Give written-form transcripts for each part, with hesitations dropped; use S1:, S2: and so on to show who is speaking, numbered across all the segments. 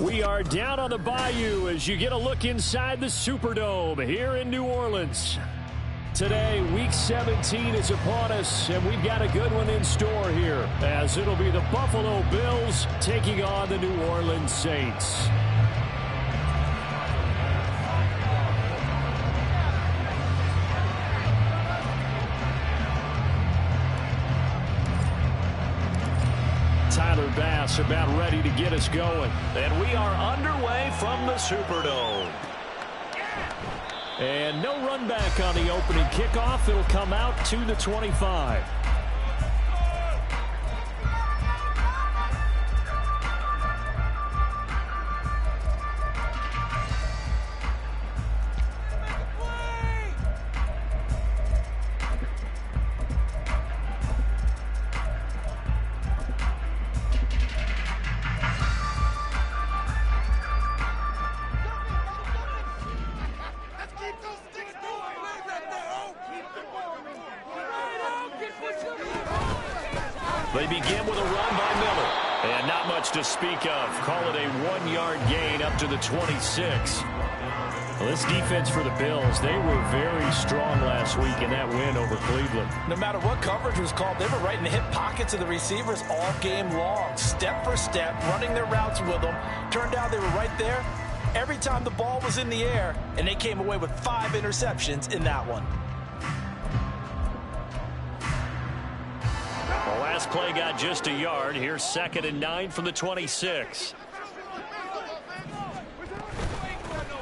S1: We are down on the bayou as you get a look inside the Superdome here in New Orleans. Today, Week 17 is upon us, and we've got a good one in store here, as it'll be the Buffalo Bills taking on the New Orleans Saints. Tyler Bass about ready to get us going.
S2: And we are underway from the Superdome.
S1: And no run back on the opening kickoff. It'll come out to the 25.
S2: They begin with a run by Miller. And not much to speak of. Call it a 1-yard gain up to the 26.
S1: Well, this defense for the Bills, they were very strong last week in that win over Cleveland.
S3: No matter what coverage was called, they were right in the hip pockets of the receivers all game long. Step for step, running their routes with them. Turned out they were right there every time the ball was in the air, and they came away with 5 interceptions in that one.
S2: The last play got just a yard. Here's 2nd and 9 from the 26.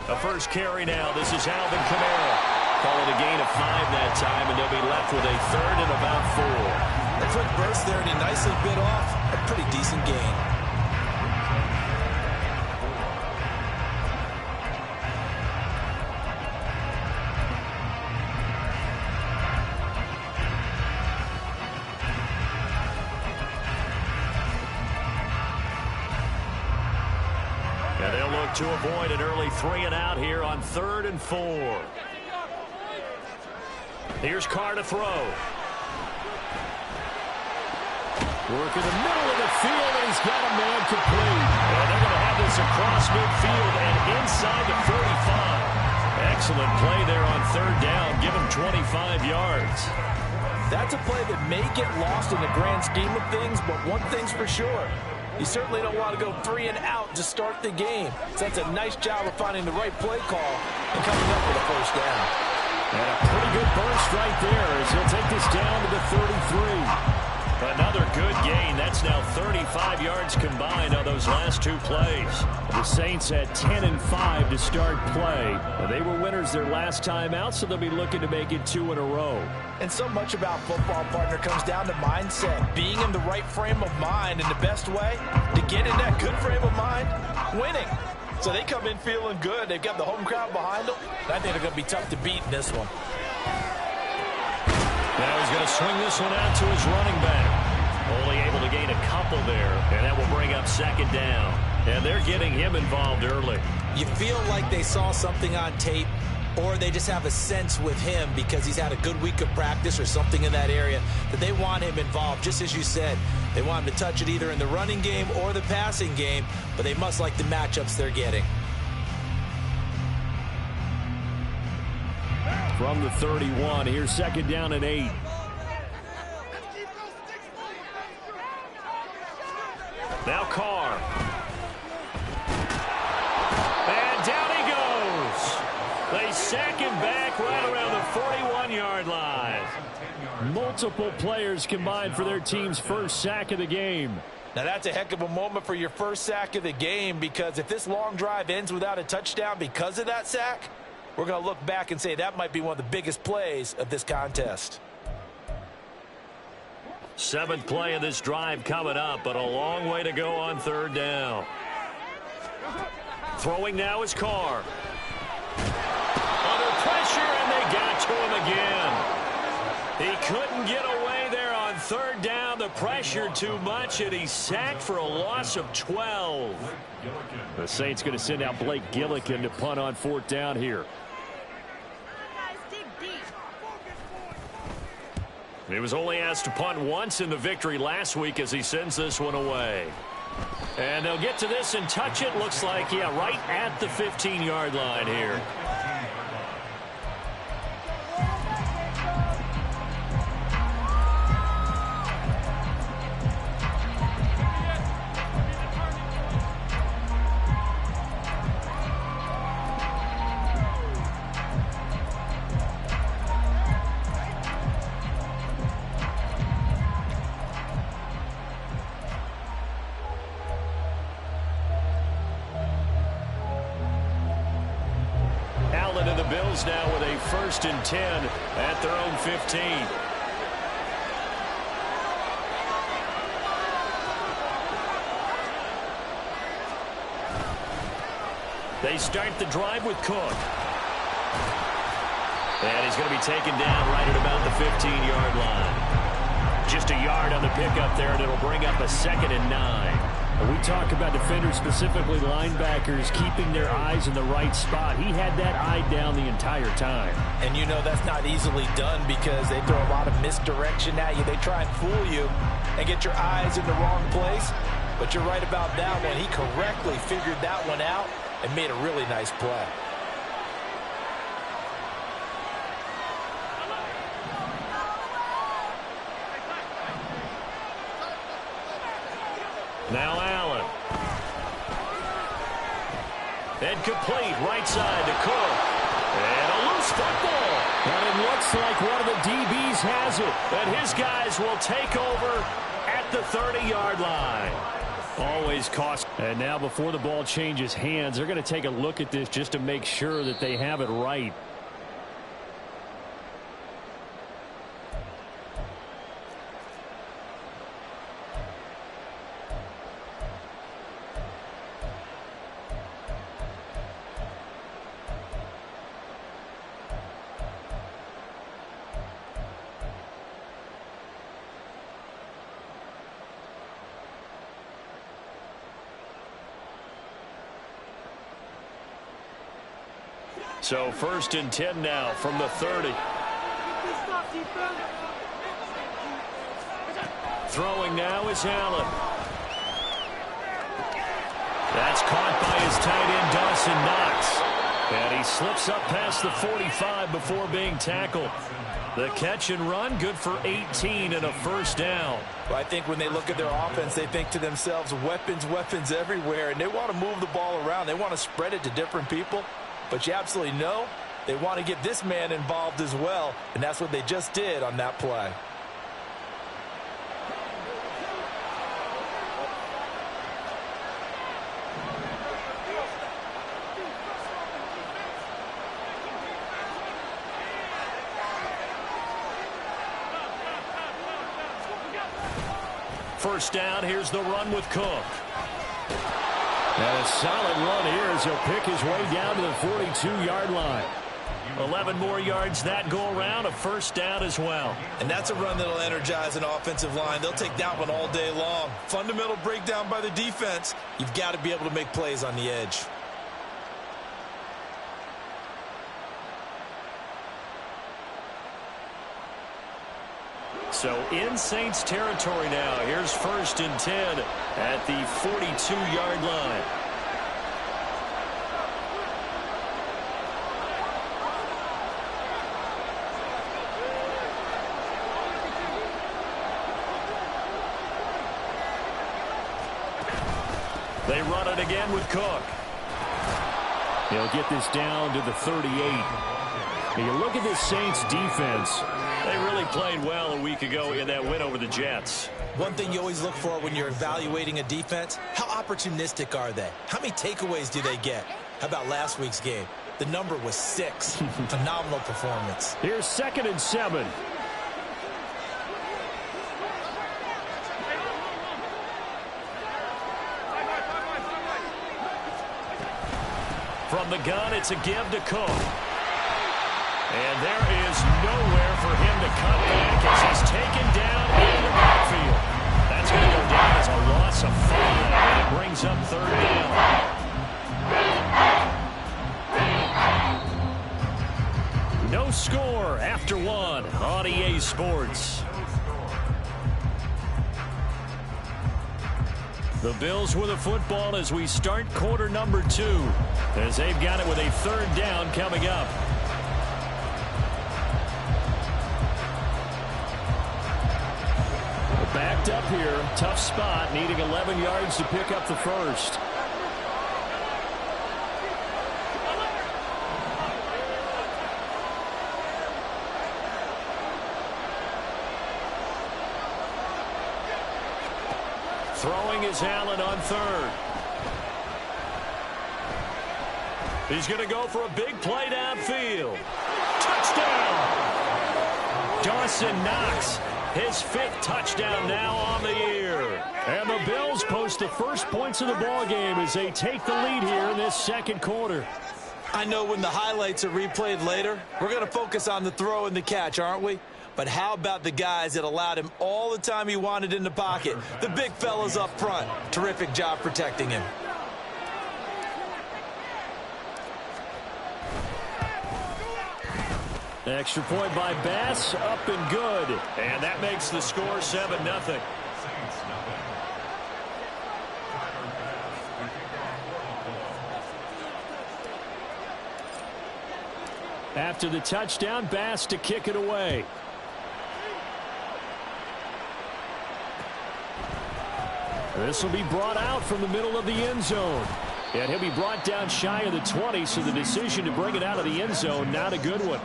S2: The first carry now. This is Alvin Kamara. Call it a gain of 5 that time, and they'll be left with a 3rd and about 4.
S3: A quick burst there, and he nicely bit off a pretty decent gain.
S2: To avoid an early 3-and-out here on 3rd and 4. Here's Carr to throw.
S1: Work in the middle of the field, and he's got a man complete.
S2: And they're going to have this across midfield and inside the 35. Excellent play there on 3rd down. Give him 25 yards.
S3: That's a play that may get lost in the grand scheme of things, but one thing's for sure. You certainly don't want to go 3 and out to start the game. So that's a nice job of finding the right play call and coming up with a 1st down.
S1: And a pretty good burst right there as he'll take this down to the 33.
S2: Another good gain. That's now 35 yards combined on those last 2 plays.
S1: The Saints had 10 and 5 to start play. They were winners their last time out, so they'll be looking to make it 2 in a row.
S3: And so much about football, partner, comes down to mindset. Being in the right frame of mind, and the best way to get in that good frame of mind, winning. So they come in feeling good. They've got the home crowd behind them. I think they're going to be tough to beat in this one.
S2: Now he's going to swing this one out to his running back. Only able to gain a couple there, and that will bring up 2nd down. And they're getting him involved early.
S3: You feel like they saw something on tape, or they just have a sense with him because he's had a good week of practice or something in that area that they want him involved. Just as you said, they want him to touch it either in the running game or the passing game, but they must like the matchups they're getting.
S1: From the 31, here's 2nd down and 8.
S2: Now Carr. And down he goes. They sack him back right around the 41-yard line.
S1: Multiple players combined for their team's 1st sack of the game.
S3: Now that's a heck of a moment for your 1st sack of the game, because if this long drive ends without a touchdown because of that sack, we're going to look back and say that might be one of the biggest plays of this contest.
S2: 7th play of this drive coming up, but a long way to go on 3rd down. Throwing now is Carr. Under pressure, and they got to him again. He couldn't get away there on 3rd down. The pressure too much, and he's sacked for a loss of 12.
S1: The Saints going to send out Blake Gillikin to punt on 4th down here.
S2: He was only asked to punt once in the victory last week as he sends this one away.
S1: And they'll get to this and touch it. Looks like, yeah, right at the 15-yard line here. And the Bills now with a 1st and 10 at their own 15. They start the drive with Cook. And he's going to be taken down right at about the 15-yard line. Just a yard on the pickup there, and it'll bring up a 2nd and 9. And we talk about defenders, specifically linebackers, keeping their eyes in the right spot. He had that eye down the entire time.
S3: And you know that's not easily done because they throw a lot of misdirection at you. They try and fool you and get your eyes in the wrong place. But you're right about that one. He correctly figured that one out and made a really nice play.
S1: Now Allen. Incomplete, right side to Cook. And a loose football. And it looks like one of the DBs has it. And his guys will take over at the 30-yard line. Always cost. And now before the ball changes hands, they're going to take a look at this just to make sure that they have it right. So 1st and 10 now from the 30. Throwing now is Allen. That's caught by his tight end, Dawson Knox. And he slips up past the 45 before being tackled. The catch and run, good for 18 and a 1st down.
S3: Well, I think when they look at their offense, they think to themselves, weapons, weapons everywhere. And they want to move the ball around. They want to spread it to different people. But you absolutely know they want to get this man involved as well. And that's what they just did on that play.
S1: First down, here's the run with Cook. And a solid run here as he'll pick his way down to the 42-yard line. 11 more yards that go around, a 1st down as well.
S3: And that's a run that'll energize an offensive line. They'll take that one all day long. Fundamental breakdown by the defense. You've got to be able to make plays on the edge.
S1: So in Saints territory now. Here's 1st and 10 at the 42-yard line. They run it again with Cook. He'll get this down to the 38. You look at this Saints defense. They really played well a week ago in that win over the Jets.
S3: One thing you always look for when you're evaluating a defense, how opportunistic are they? How many takeaways do they get? How about last week's game? The number was 6. Phenomenal performance.
S1: Here's 2nd and 7. From the gun, it's a give to Cook. And there is nowhere for him to cut back as he's taken down in the backfield. That's going to go down as a loss of 5, and it brings up 3rd down. No score after 1 on EA Sports. The Bills with a football as we start quarter number 2, as they've got it with a third down coming up. Backed up here, tough spot, needing 11 yards to pick up the first. Throwing is Allen on third. He's going to go for a big play downfield. Touchdown! Dawson Knox, his 5th touchdown now on the year. And the Bills post the first points of the ball game as they take the lead here in this second quarter.
S3: I know when the highlights are replayed later, we're going to focus on the throw and the catch, aren't we? But how about the guys that allowed him all the time he wanted in the pocket? The big fellas up front. Terrific job protecting him.
S1: Extra point by Bass, up and good. And that makes the score 7-0. After the touchdown, Bass to kick it away. This will be brought out from the middle of the end zone. And he'll be brought down shy of the 20, so the decision to bring it out of the end zone, not a good one.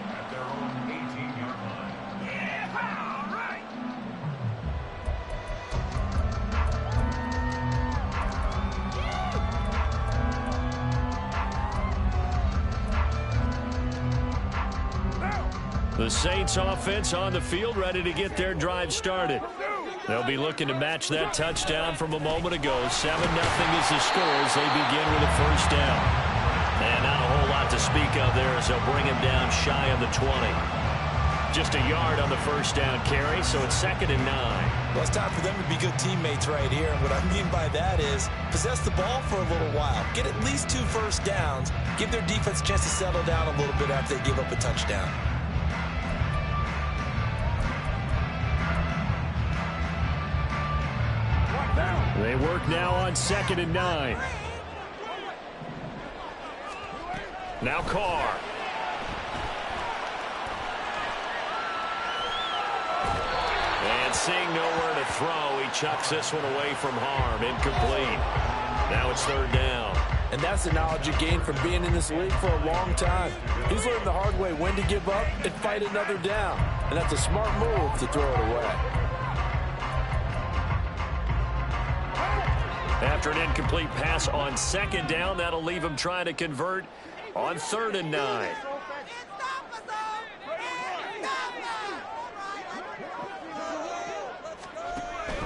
S1: The Saints offense on the field, ready to get their drive started. They'll be looking to match that touchdown from a moment ago. 7-0 is the score as they begin with a first down. And not a whole lot to speak of there as they'll bring him down shy of the 20. Just a yard on the first down carry, so it's 2nd and 9.
S3: Well, it's time for them to be good teammates right here. And what I mean by that is possess the ball for a little while. Get at least 2 first downs. Give their defense a chance to settle down a little bit after they give up a touchdown.
S1: They work now on 2nd and 9. Now Carr. And seeing nowhere to throw, he chucks this one away from harm. Incomplete. Now it's 3rd down.
S4: And that's the knowledge you gain from being in this league for a long time. He's learned the hard way when to give up and fight another down. And that's a smart move to throw it away.
S1: After an incomplete pass on 2nd down, that'll leave him trying to convert on 3rd and 9.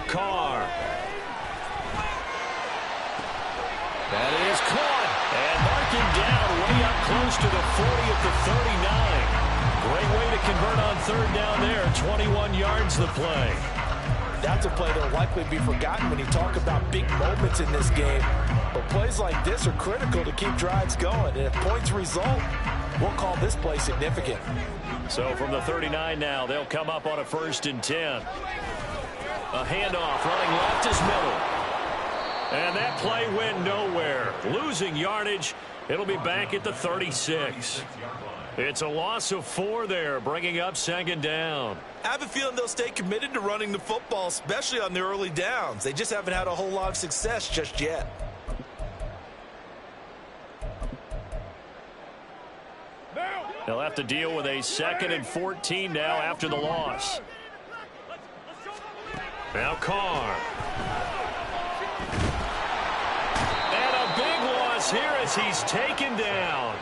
S1: Carr. That is caught. And marking down way up close to the 40 at the 39. Great way to convert on 3rd down there. 21 yards the play.
S4: That's a play that will likely be forgotten when you talk about big moments in this game. But plays like this are critical to keep drives going. And if points result, we'll call this play significant.
S1: So from the 39 now, they'll come up on a 1st and 10. A handoff running left is Miller. And that play went nowhere. Losing yardage. It'll be back at the 36. It's a loss of 4 there, bringing up 2nd down.
S3: I have a feeling they'll stay committed to running the football, especially on the early downs. They just haven't had a whole lot of success just yet.
S1: They'll have to deal with a 2nd and 14 now after the loss. Now Carr. And a big loss here as he's taken down.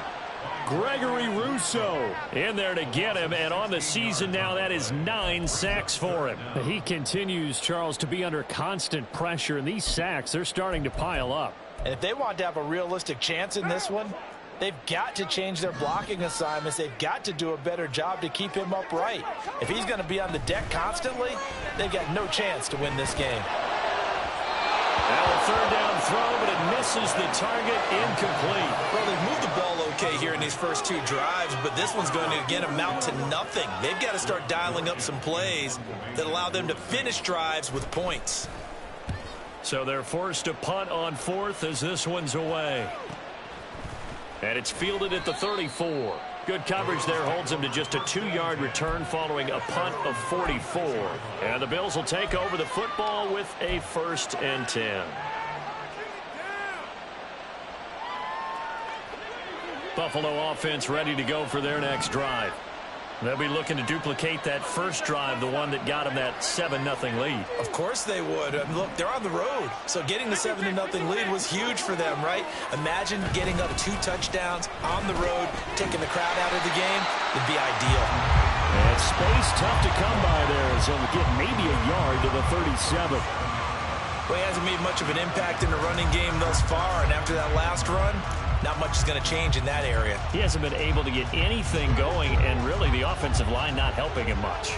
S1: Gregory Rousseau in there to get him, and on the season now, that is 9 sacks for him. He continues, Charles, to be under constant pressure, and these sacks, they're starting to pile up.
S4: And if they want to have a realistic chance in this one, they've got to change their blocking assignments. They've got to do a better job to keep him upright. If he's going to be on the deck constantly, they've got no chance to win this game.
S1: Now a 3rd down throw, but it misses the target. Incomplete.
S3: Well, they've moved the ball okay here in these first 2 drives, but this one's going to, again, amount to nothing. They've got to start dialing up some plays that allow them to finish drives with points.
S1: So they're forced to punt on fourth as this one's away. And it's fielded at the 34. Good coverage there holds him to just a 2-yard return following a punt of 44. And the Bills will take over the football with a 1st and 10. Buffalo offense ready to go for their next drive. They'll be looking to duplicate that first drive, the one that got them that 7-0 lead.
S3: Of course they would. Look, they're on the road, so getting the 7-0 lead was huge for them, right? Imagine getting up 2 touchdowns on the road, taking the crowd out of the game. It'd be ideal.
S1: And space tough to come by there as he'll get maybe a yard to the 37.
S3: Well, he hasn't made much of an impact in the running game thus far, and after that last run, not much is going to change in that area.
S1: He hasn't been able to get anything going, and really the offensive line not helping him much.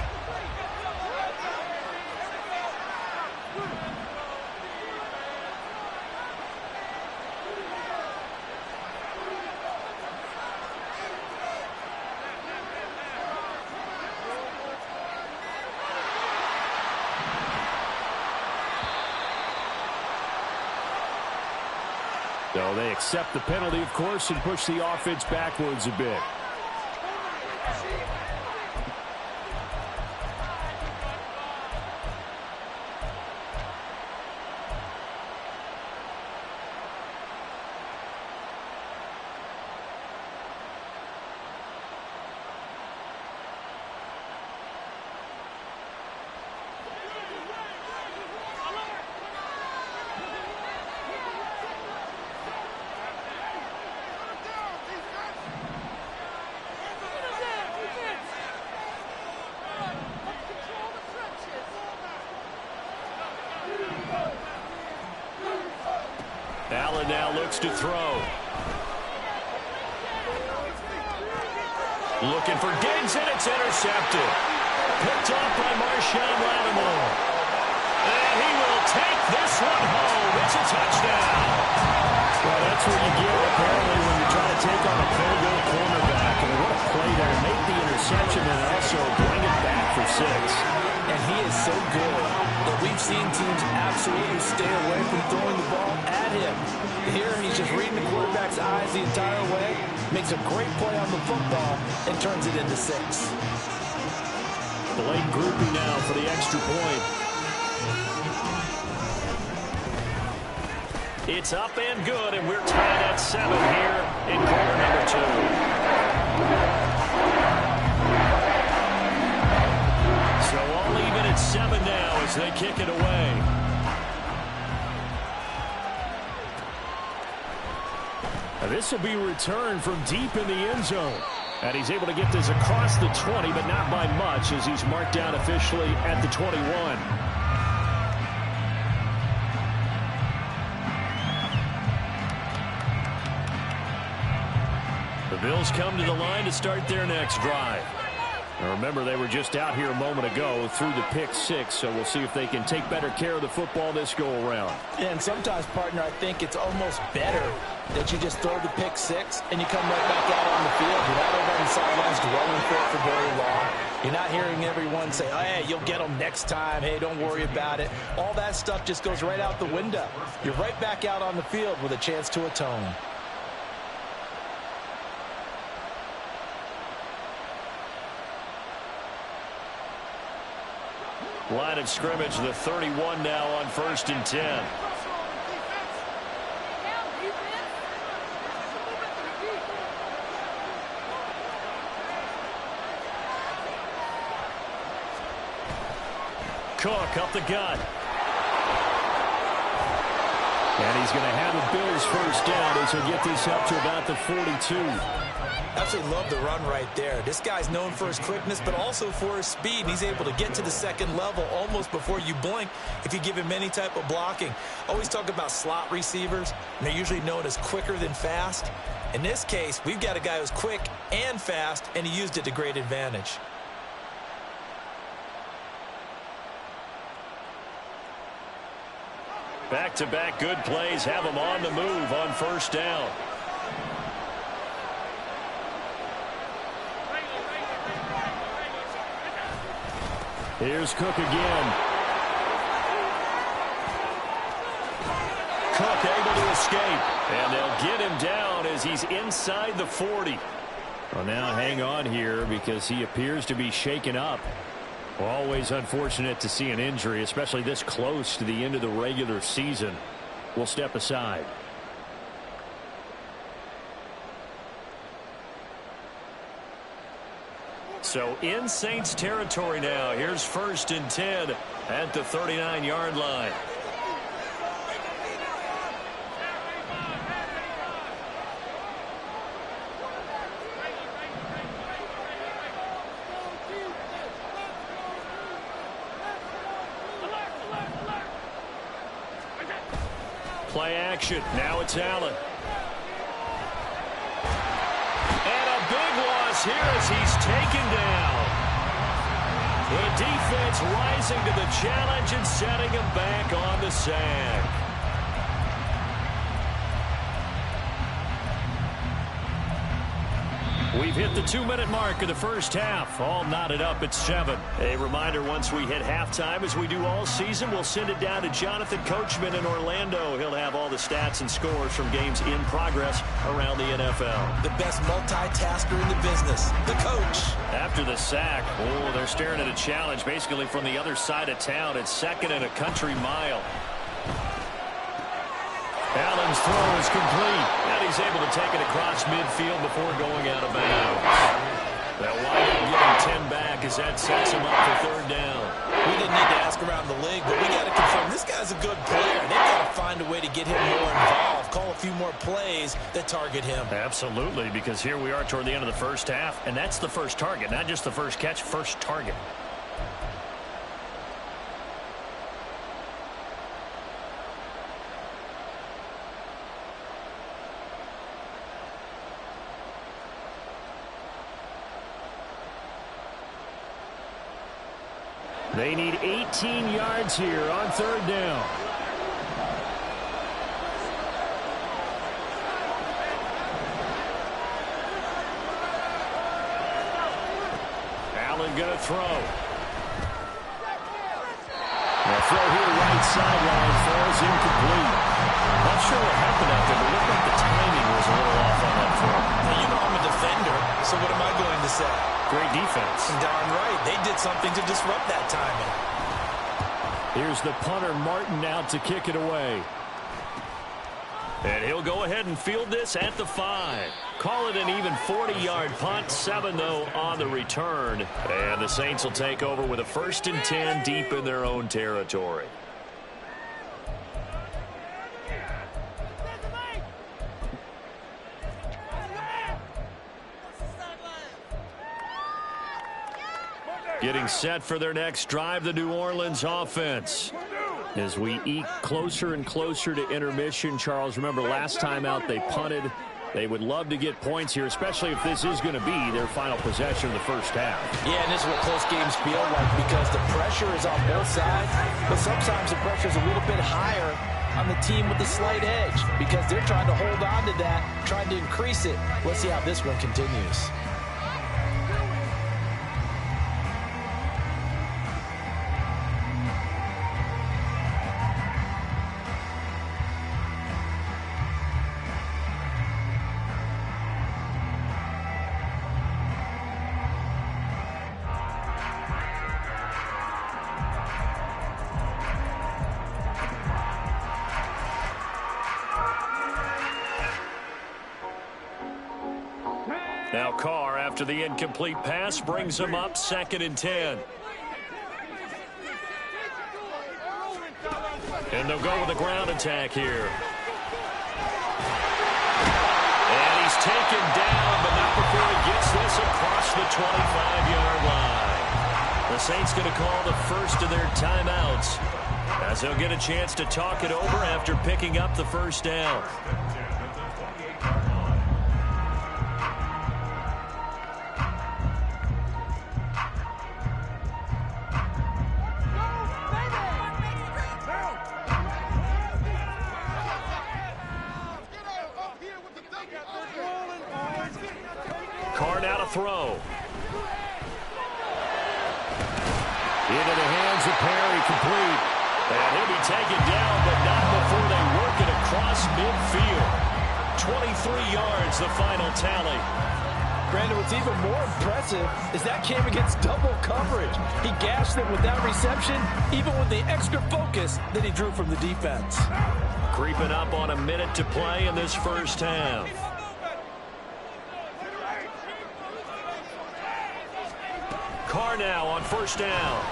S1: So they accept the penalty, of course, and push the offense backwards a bit. Allen now looks to throw. Looking for Diggs, and it's intercepted. Picked off by Marshawn Lattimore. And he will take this one home. It's a touchdown. Well, that's what you get, apparently, when you try to take on a Pro Bowl cornerback. And what a play there. Make the interception and also bring it back for 6.
S3: And he is so good that we've seen teams absolutely stay away from throwing the ball at him. Here, he's just reading the quarterback's eyes the entire way, makes a great play on the football, and turns it into 6.
S1: Blake grouping now for the extra point. It's up and good, and we're tied at 7 here in quarter number 2. So all even at 7 now as they kick it away. Now this will be returned from deep in the end zone. And he's able to get this across the 20, but not by much as he's marked down officially at the 21. The Bills come to the line to start their next drive. Now remember, they were just out here a moment ago through the pick 6, so we'll see if they can take better care of the football this go-around.
S3: And sometimes, partner, I think it's almost better that you just throw the pick 6 and you come right back out on the field. You're not over on the sidelines dwelling for it for very long. You're not hearing everyone say, oh, hey, you'll get them next time. Hey, don't worry about it. All that stuff just goes right out the window. You're right back out on the field with a chance to atone.
S1: Line of scrimmage, the 31 now on 1st and 10. Cook up the gut. And he's going to have the Bills first down as he'll get this up to about the 42.
S3: Absolutely love the run right there. This guy's known for his quickness, but also for his speed. And he's able to get to the second level almost before you blink if you give him any type of blocking. Always talk about slot receivers, and they're usually known as quicker than fast. In this case, we've got a guy who's quick and fast, and he used it to great advantage.
S1: Back-to-back good plays have him on the move on first down. Here's Cook again. escape. And they'll get him down as he's inside the 40. Well, now hang on here because he appears to be shaken up. Well, always unfortunate to see an injury, especially this close to the end of the regular season. We'll step aside. So in Saints territory now. Here's 1st and 10 at the 39-yard line. Play action. Now it's Allen. And a big loss here as he's taken down. The defense rising to the challenge and setting him back on the sack. We've hit the 2-minute mark of the first half. All knotted up at 7. A reminder, once we hit halftime, as we do all season, we'll send it down to Jonathan Coachman in Orlando. He'll have all the stats and scores from games in progress around the NFL.
S3: The best multitasker in the business, the coach.
S1: After the sack, they're staring at a challenge basically from the other side of town. It's 2nd and a country mile. Allen's throw is complete, and he's able to take it across midfield before going out of bounds. They'll wind up getting 10 back as that sets him up for 3rd down.
S3: We didn't need to ask around the league, but we got to confirm this guy's a good player. They've got to find a way to get him more involved, call a few more plays that target him.
S1: Absolutely, because here we are toward the end of the first half, and that's the first target, not just the first catch, first target. They need 18 yards here on 3rd down. Allen going to throw. The throw here right sideline falls incomplete. Not sure what happened out there, but it looked like the timing was a little off on that throw.
S3: Now, you know I'm a defender, so what am I going to say?
S1: Great defense.
S3: Darn right. They did something to disrupt that timing.
S1: Here's the punter, Martin, out to kick it away. And he'll go ahead and field this at the 5. Call it an even 40-yard punt. 7, though, on the return. And the Saints will take over with a 1st and 10 deep in their own territory. Getting set for their next drive, the New Orleans offense. As we eke closer and closer to intermission, Charles, remember last time out they punted. They would love to get points here, especially if this is going to be their final possession of the first half.
S4: Yeah, and this is what close games feel like because the pressure is on both sides, but sometimes the pressure is a little bit higher on the team with the slight edge because they're trying to hold on to that, trying to increase it. Let's see how this one continues.
S1: Now Carr, after the incomplete pass, brings him up 2nd and 10. And they'll go with a ground attack here. And he's taken down, but not before he gets this across the 25-yard line. The Saints going to call the first of their timeouts as they'll get a chance to talk it over after picking up the first down. Carr now to throw. Into the hands of Perry, complete. And he'll be taken down, but not before they work it across
S2: across midfield. 23 yards, the final tally.
S4: Brandon, what's even more impressive is that came against double coverage. He gashed them with that reception, even with the extra focus that he drew from the defense.
S2: Creeping up on a minute to play in this first half. Carr now on first down.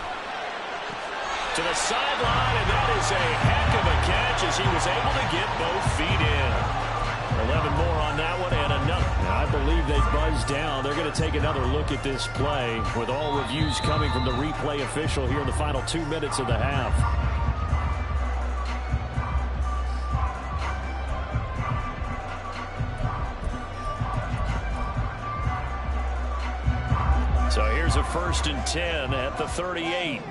S2: To the sideline, and that is a heck of a catch as he was able to get both feet in. 11 more on that one and another.
S1: Now, I believe they buzzed down. They're going to take another look at this play with all reviews coming from the replay official here in the final 2 minutes of the half. So here's a 1st and 10 at the 38.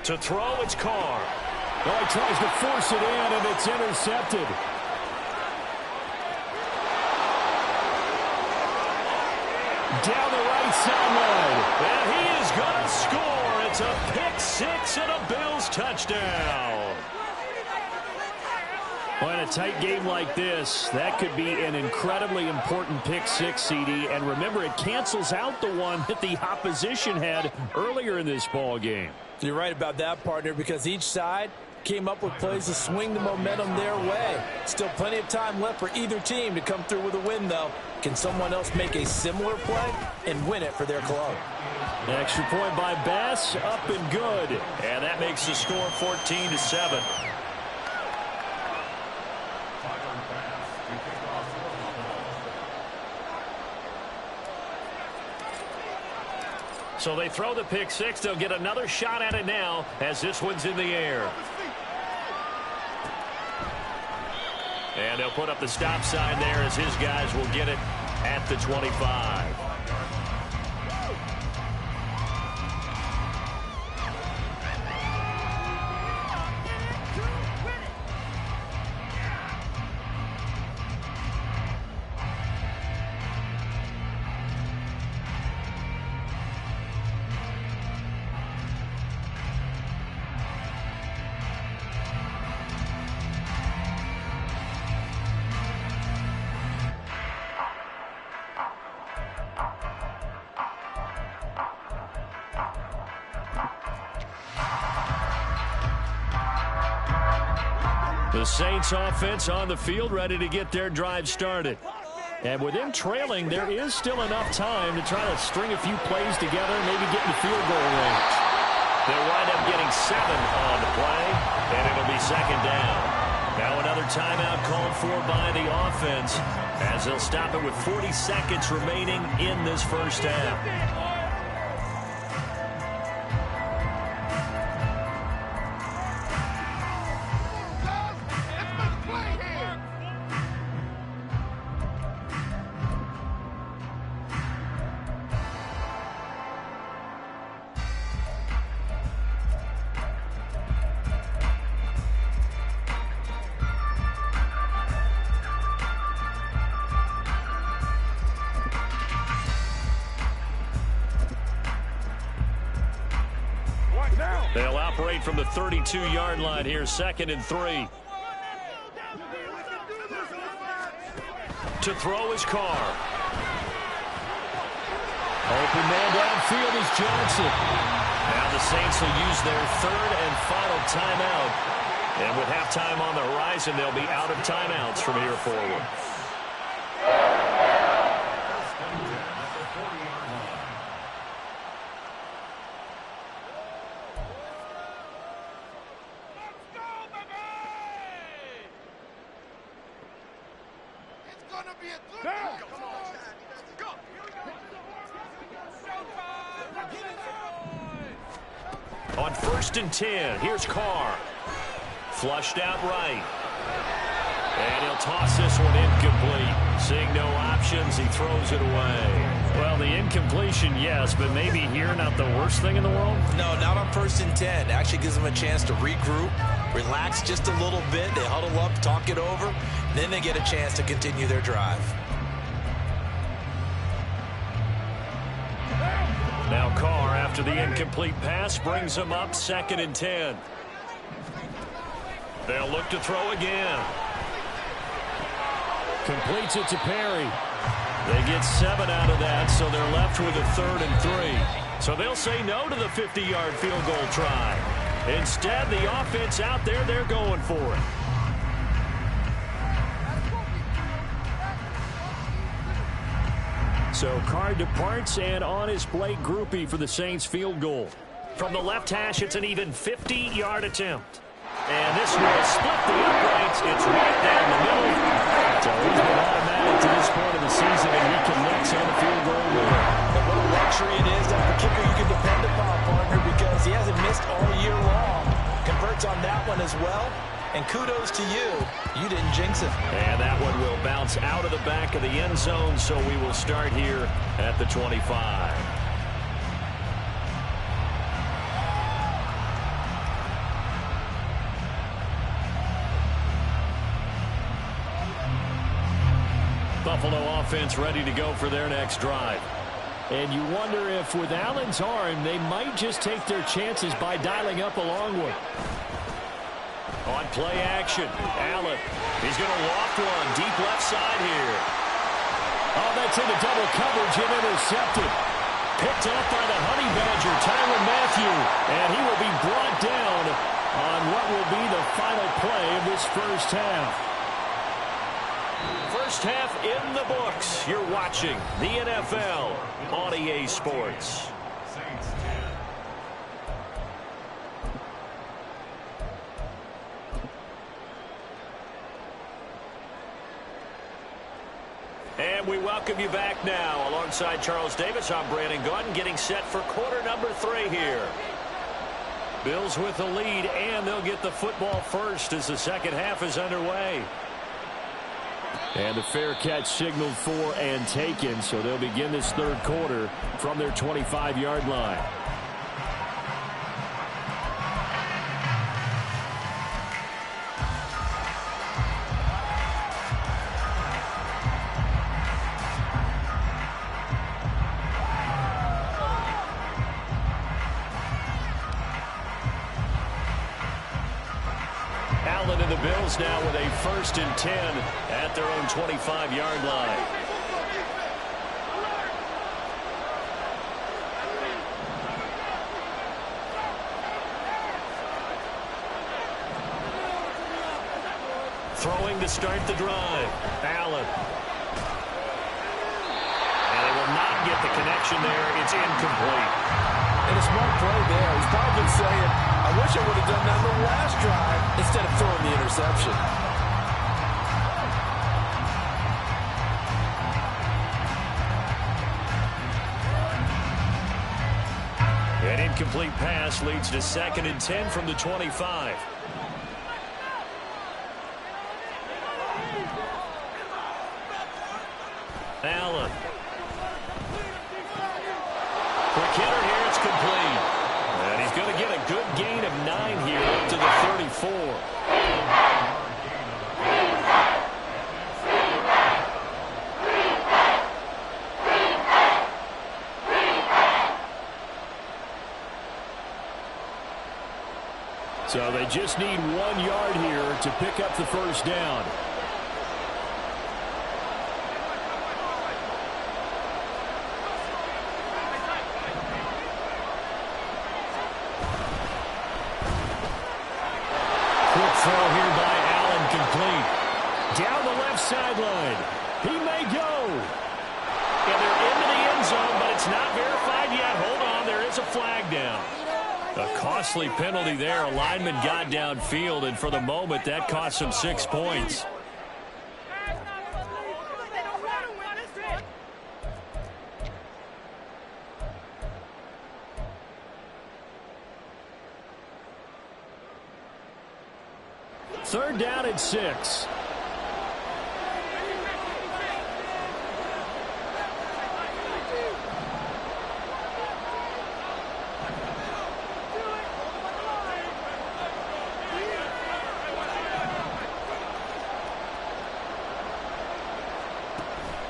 S2: To throw, it's Carr.
S1: Oh, he tries to force it in, and it's intercepted. Down the right sideline.
S2: And he is going to score. It's a pick six and a Bills touchdown.
S1: Well, in a tight game like this, that could be an incredibly important pick six, CD. And remember, it cancels out the one that the opposition had earlier in this ball game.
S4: You're right about that, partner, because each side came up with plays to swing the momentum their way. Still plenty of time left for either team to come through with a win, though. Can someone else make a similar play and win it for their club?
S1: The extra point by Bass, up and good.
S2: And that makes the score 14-7. So they throw the pick six. They'll get another shot at it now as this one's in the air. And they'll put up the stop sign there as his guys will get it at the 25. The Saints offense on the field, ready to get their drive started. And with them trailing, there is still enough time to try to string a few plays together and maybe get in field goal range. They'll wind up getting 7 on the play, and it'll be second down. Now another timeout called for by the offense as they'll stop it with 40 seconds remaining in this first half. They'll operate from the 32-yard line here, 2nd and 3. To throw is Carr.
S1: Open man downfield is Johnson.
S2: Now the Saints will use their 3rd and final timeout. And with halftime on the horizon, they'll be out of timeouts from here forward. On 1st and 10, here's Carr. Flushed out right. And he'll toss this one incomplete. Seeing no options, he throws it away.
S1: Well, the incompletion, yes, but maybe here not the worst thing in the world?
S3: No, not on 1st and 10. Actually gives them a chance to regroup, relax just a little bit. They huddle up, talk it over. Then they get a chance to continue their drive.
S2: Now Carr, after the incomplete pass, brings him up 2nd and 10. They'll look to throw again.
S1: Completes it to Perry.
S2: They get 7 out of that, so they're left with a 3rd and 3. So they'll say no to the 50-yard field goal try. Instead, the offense out there, they're going for it.
S1: So Carr departs, and on is Blake Grupe for the Saints field goal.
S2: From the left hash, it's an even 50-yard attempt. And this will split the uprights. It's right down the middle.
S1: So he's been automatic to this point of the season, and he connects on the field goal rule.
S4: And what a luxury it is to have a kicker you can depend upon, partner, because he hasn't missed all year long. Converts on that one as well. And kudos to you. You didn't jinx it.
S2: And that one will bounce out of the back of the end zone, so we will start here at the 25. Buffalo offense ready to go for their next drive.
S1: And you wonder if with Allen's arm, they might just take their chances by dialing up a long one.
S2: On play action, Allen. He's going to loft one deep left side here.
S1: Oh, that's into double coverage and intercepted. Picked up by the Honey Badger, Tyrann Mathieu. And he will be brought down on what will be the final play of this first half.
S2: First half in the books. You're watching the NFL on EA Sports. And we welcome you back now. Alongside Charles Davis, I'm Brandon Gaudin, getting set for quarter number 3 here. Bills with the lead, and they'll get the football first as the second half is underway.
S1: And the fair catch signaled for and taken, so they'll begin this third quarter from their 25-yard line.
S2: Allen and the Bills now with a 1st and 10 at their own 25-yard line. Throwing to start the drive. Allen. And they will not get the connection there. It's incomplete.
S4: And a smart play there. He's probably saying, I wish I would have done that the last drive instead of throwing the interception.
S2: An incomplete pass leads to 2nd and 10 from the 25. Allen. Quick hitter here, it's complete. And he's going to get a good gain of 9 here up to the 34.
S1: So they just need 1 yard here to pick up the first down. Quick throw here by Allen, complete. Down the left sideline. He may go.
S2: And they're into the end zone, but it's not verified yet. Hold on, there is a flag down. A costly penalty there. A lineman got downfield, and for the moment, that cost him 6 points.
S1: Third down and 6.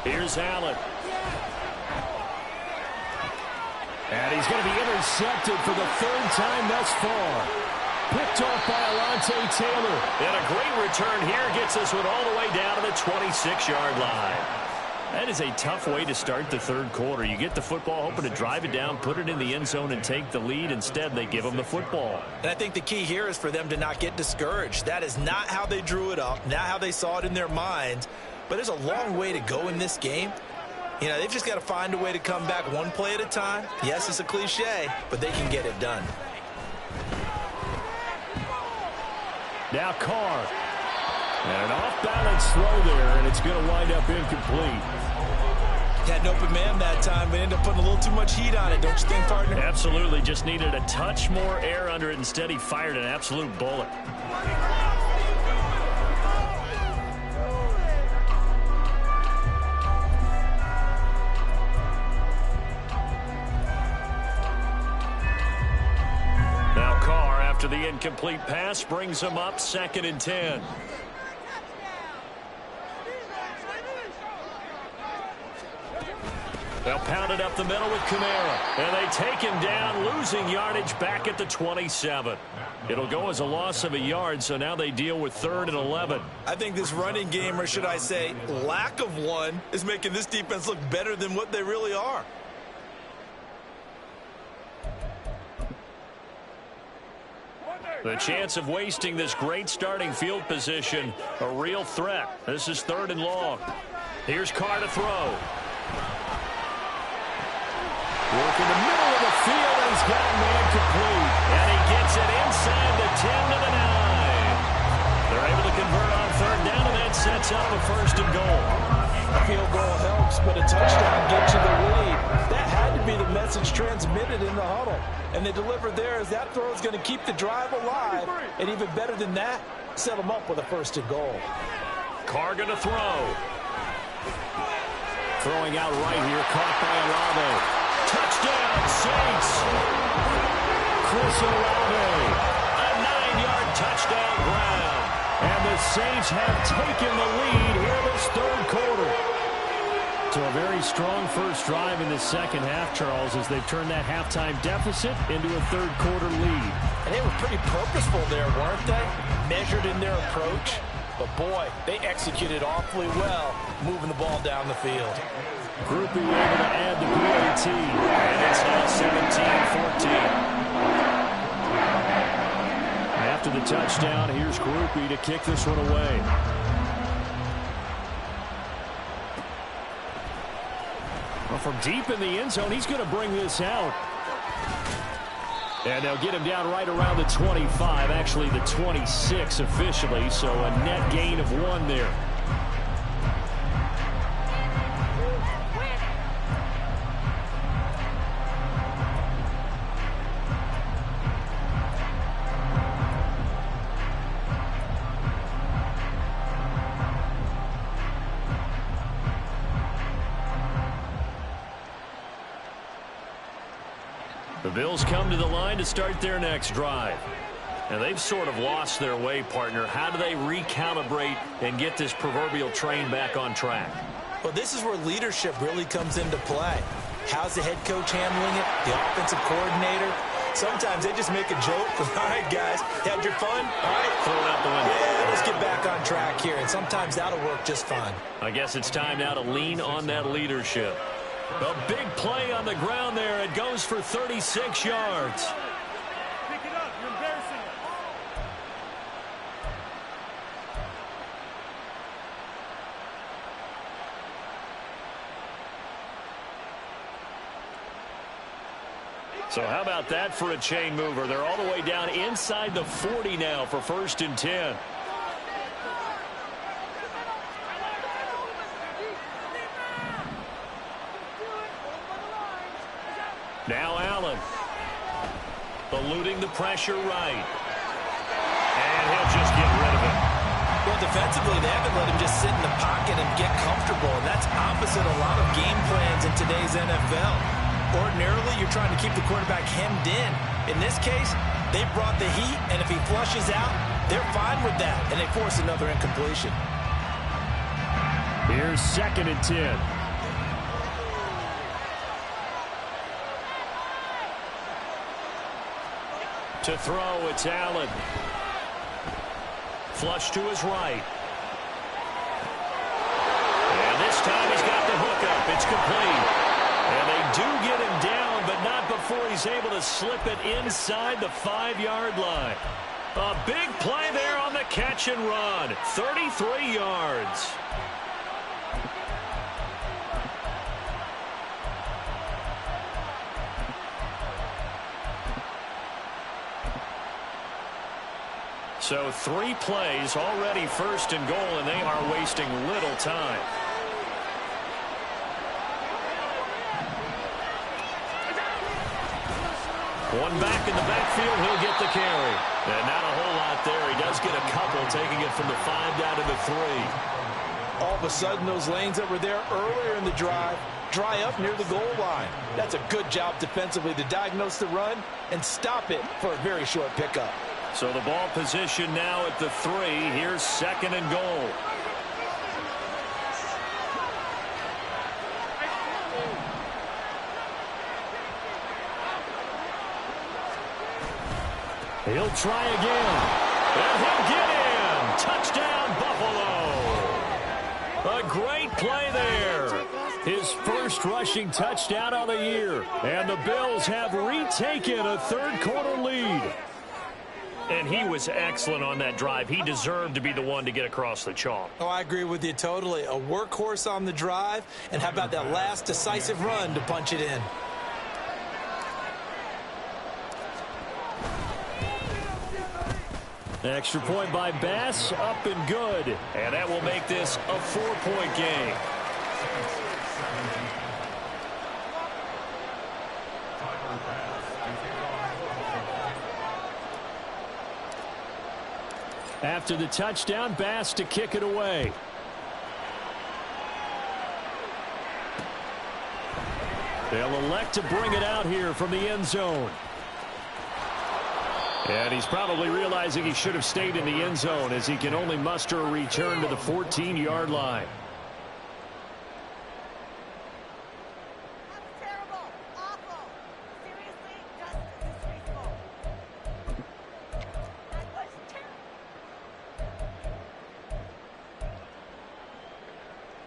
S2: Here's Allen.
S1: And he's going to be intercepted for the 3rd time thus far. picked off by Alontae Taylor.
S2: And a great return here gets this one all the way down to the 26-yard line. That is a tough way to start the third quarter. You get the football, hoping to drive it down, put it in the end zone, and take the lead. Instead, they give them the football.
S3: And I think the key here is for them to not get discouraged. That is not how they drew it up, not how they saw it in their minds. But there's a long way to go in this game. You know, they've just got to find a way to come back one play at a time. Yes, it's a cliche, but they can get it done.
S1: Now Carr. And an off-balance throw there, and it's going to wind up incomplete.
S3: Had an open man that time, but ended up putting a little too much heat on it, don't you think, partner?
S2: Absolutely. Just needed a touch more air under it. Instead, he fired an absolute bullet. Now Carr, after the incomplete pass, brings him up 2nd and 10. They'll pound it up the middle with Kamara. And they take him down, losing yardage back at the 27. It'll go as a loss of a yard, so now they deal with 3rd and 11.
S3: I think this running game, or should I say lack of one, is making this defense look better than what they really are.
S2: The chance of wasting this great starting field position, a real threat. This is 3rd and long. Here's Carr to throw.
S1: Work in the middle of the field, and he's got a man complete.
S2: And he gets it inside the 10 to the 9. They're able to convert on 3rd down, and that sets up a 1st and goal.
S4: A field goal helps, but a touchdown gets you the lead. That had to be the message transmitted in the huddle. And they delivered there as that throw is going to keep the drive alive. And even better than that, set them up with a 1st and goal.
S2: Carr going to throw.
S1: Throwing out right here, caught by Olave.
S2: Touchdown, Saints.
S1: Chris Olave.
S2: A 9-yard touchdown ground.
S1: And the Saints have taken the lead here this 3rd quarter. So a very strong first drive in the second half, Charles, as they've turned that halftime deficit into a 3rd quarter lead.
S4: And they were pretty purposeful there, weren't they? Measured in their approach. But boy, they executed awfully well, moving the ball down the field.
S1: Groupie able to add the PAT.
S2: And it's now 17-14.
S1: After the touchdown, here's Groupie to kick this one away. Well, from deep in the end zone, he's going to bring this out. And they'll get him down right around the 25, actually the 26 officially, so a net gain of 1 there.
S2: The Bills come to the line to start their next drive. And they've sort of lost their way, partner. How do they recalibrate and get this proverbial train back on track?
S3: Well, this is where leadership really comes into play. How's the head coach handling it? The offensive coordinator? Sometimes they just make a joke. All right, guys, had your fun? All right,
S2: throw it out the window.
S3: Yeah, let's get back on track here. And sometimes that'll work just fine.
S2: I guess it's time now to lean on that leadership. A big play on the ground there. It goes for 36 yards.
S5: Pick it up. You're embarrassing us.
S2: So how about that for a chain mover? They're all the way down inside the 40 now for 1st and 10. Now Allen, eluding the pressure right. And he'll just get rid of it.
S3: Well, defensively, they haven't let him just sit in the pocket and get comfortable. And that's opposite a lot of game plans in today's NFL. Ordinarily, you're trying to keep the quarterback hemmed in. In this case, they brought the heat, and if he flushes out, they're fine with that, and they force another incompletion.
S1: Here's 2nd and 10.
S2: To throw, it's Allen. Flush to his right. And this time he's got the hookup. It's complete. And they do get him down, but not before he's able to slip it inside the 5-yard line. A big play there on the catch and run. 33 yards. So 3 plays already first and goal, and they are wasting little time. One back in the backfield, he'll get the carry. And not a whole lot there. He does get a couple, taking it from the 5 down to the 3.
S4: All of a sudden, those lanes that were there earlier in the drive dry up near the goal line. That's a good job defensively to diagnose the run and stop it for a very short pickup.
S2: So the ball position now at the 3. Here's 2nd and goal.
S1: He'll try again.
S2: And he'll get in. Touchdown, Buffalo.
S1: A great play there. His first rushing touchdown of the year. And the Bills have retaken a third-quarter lead.
S2: And he was excellent on that drive. He deserved to be the one to get across the chalk.
S3: Oh, I agree with you totally. A workhorse on the drive. And how about that last decisive run to punch it in?
S1: Extra point by Bass, up and good.
S2: And that will make this a 4-point game.
S1: After the touchdown, Bass to kick it away. They'll elect to bring it out here from the end zone. And he's probably realizing he should have stayed in the end zone as he can only muster a return to the 14-yard line.
S6: Terrible. Awful. Seriously, just disgraceful. That was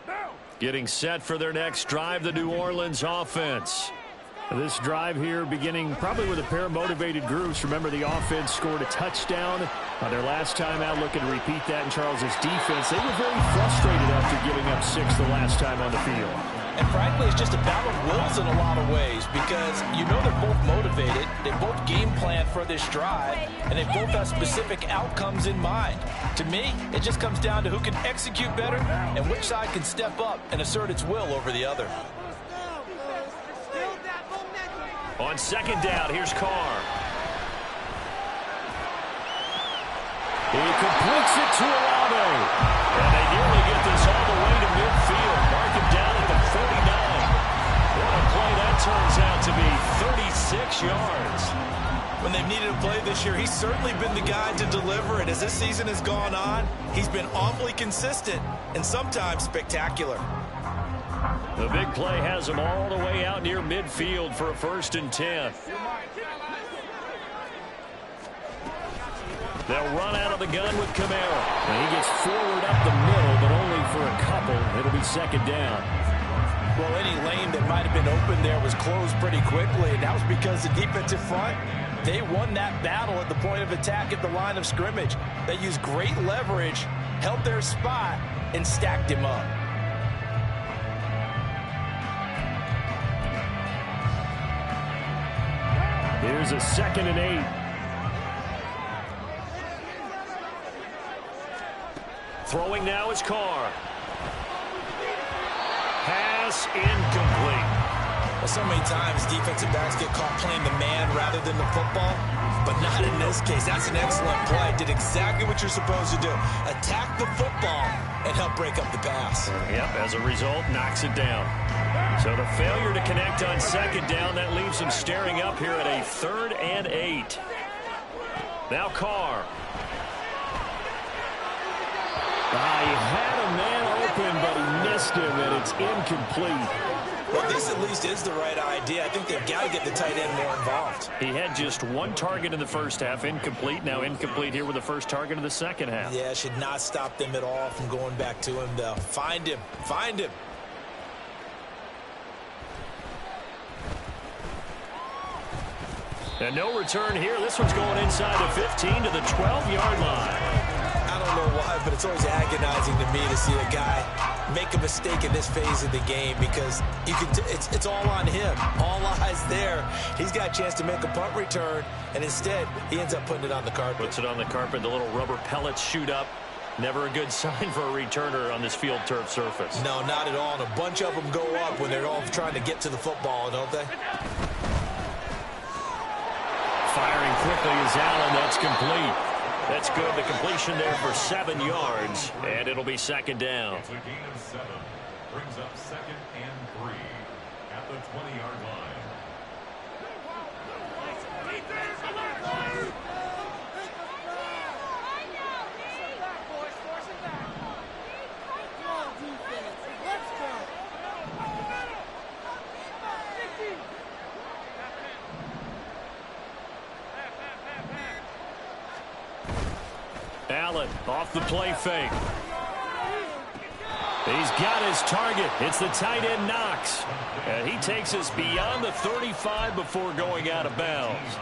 S6: terrible.
S1: Getting set for their next drive, the New Orleans offense. This drive here beginning probably with a pair of motivated groups. Remember, the offense scored a touchdown on their last time out. Looking to repeat that in Charles's defense. They were very frustrated after giving up 6 the last time on the field.
S4: And frankly, it's just a battle of wills in a lot of ways because you know they're both motivated. They both game plan for this drive, and they both have specific outcomes in mind. To me, it just comes down to who can execute better and which side can step up and assert its will over the other.
S2: On 2nd down, here's Carr.
S1: He completes it to Olave.
S2: And they nearly get this all the way to midfield. Mark him down at the 49. What a play that turns out to be. 36 yards.
S3: When they've needed a play this year, he's certainly been the guy to deliver it. As this season has gone on, he's been awfully consistent and sometimes spectacular.
S2: The big play has him all the way out near midfield for a 1st and 10. They'll run out of the gun with Kamara.
S1: And he gets forward up the middle, but only for a couple. It'll be 2nd down.
S4: Well, any lane that might have been open there was closed pretty quickly, and that was because the defensive front, they won that battle at the point of attack at the line of scrimmage. They used great leverage, held their spot, and stacked him up.
S1: Here's a 2nd and 8.
S2: Throwing now is Carr. Pass incomplete.
S3: Well, so many times defensive backs get caught playing the man rather than the football, but not in this case. That's an excellent play. Did exactly what you're supposed to do. Attack the football and help break up the pass.
S2: Yep, as a result, knocks it down. So the failure to connect on 2nd down, that leaves him staring up here at a 3rd and 8. Now Carr.
S1: He had a man open, but he missed him, and it's incomplete.
S3: Well, this at least is the right idea. I think they've got to get the tight end more involved.
S2: He had just one target in the first half, incomplete. Now incomplete here with the first target of the second half.
S3: Yeah, should not stop them at all from going back to him, though. Find him. Find him.
S2: And no return here. This one's going inside the 15 to the 12-yard line.
S3: I don't know why, but it's always agonizing to me to see a guy make a mistake in this phase of the game because you can it's all on him. All eyes there. He's got a chance to make a punt return, and instead he ends up putting it on the carpet.
S2: Puts it on the carpet. The little rubber pellets shoot up. Never a good sign for a returner on this field turf surface.
S3: No, not at all. And a bunch of them go up when they're all trying to get to the football, don't they?
S2: Firing quickly is Allen. That's complete. That's good. The completion there for 7 yards, and it'll be second down.
S7: It's a gain of 7. Brings up 2nd and 3 at the 20-yard line.
S2: Allen off the play fake. He's got his target. It's the tight end Knox. And he takes us beyond the 35 before going out of bounds.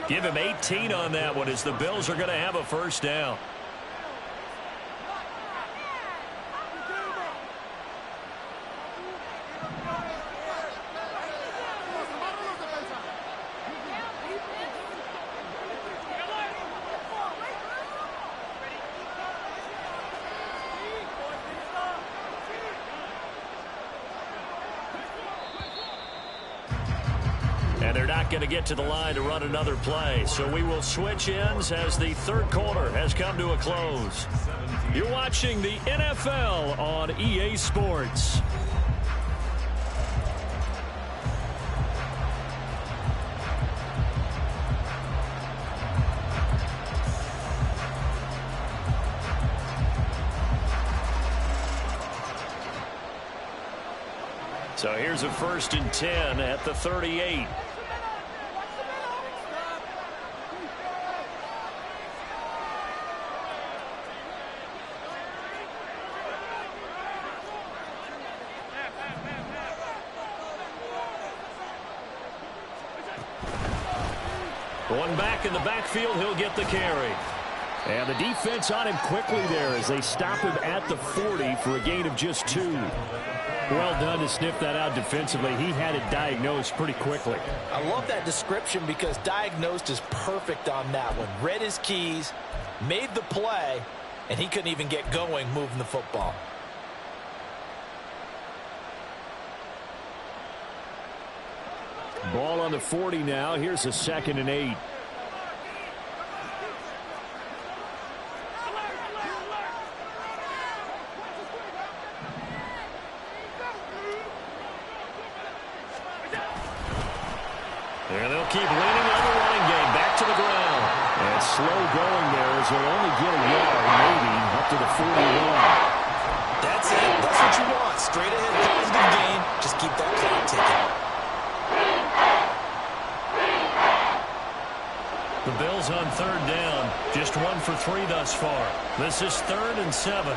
S2: Give him 18 on that one as the Bills are going to have a first down. And they're not going to get to the line to run another play. So we will switch ends as the third quarter has come to a close. You're watching the NFL on EA Sports. So here's a 1st and 10 at the 38. One back in the backfield, he'll get the carry.
S1: And the defense on him quickly there as they stop him at the 40 for a gain of just 2. Well done to sniff that out defensively. He had it diagnosed pretty quickly.
S4: I love that description because diagnosed is perfect on that one. Read his keys, made the play, and he couldn't even get going moving the football.
S1: Ball on the 40 now. Here's a 2nd and 8.
S2: And they'll keep leaning on the running game. Back to the ground.
S1: And slow going there as they'll only get a yard, maybe, up to the 41.
S3: That's it. That's what you want. Straight ahead, positive gain. Just keep that clock ticking.
S2: The Bills on 3rd down. Just 1 for 3 thus far. This is 3rd and 7.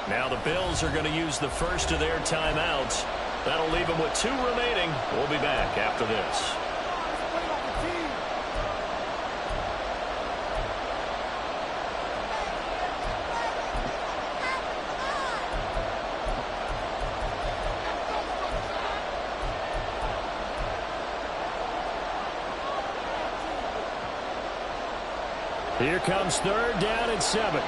S2: Now the Bills are going to use the first of their timeouts. That'll leave them with 2 remaining. We'll be back after this.
S1: Here comes 3rd down and 7.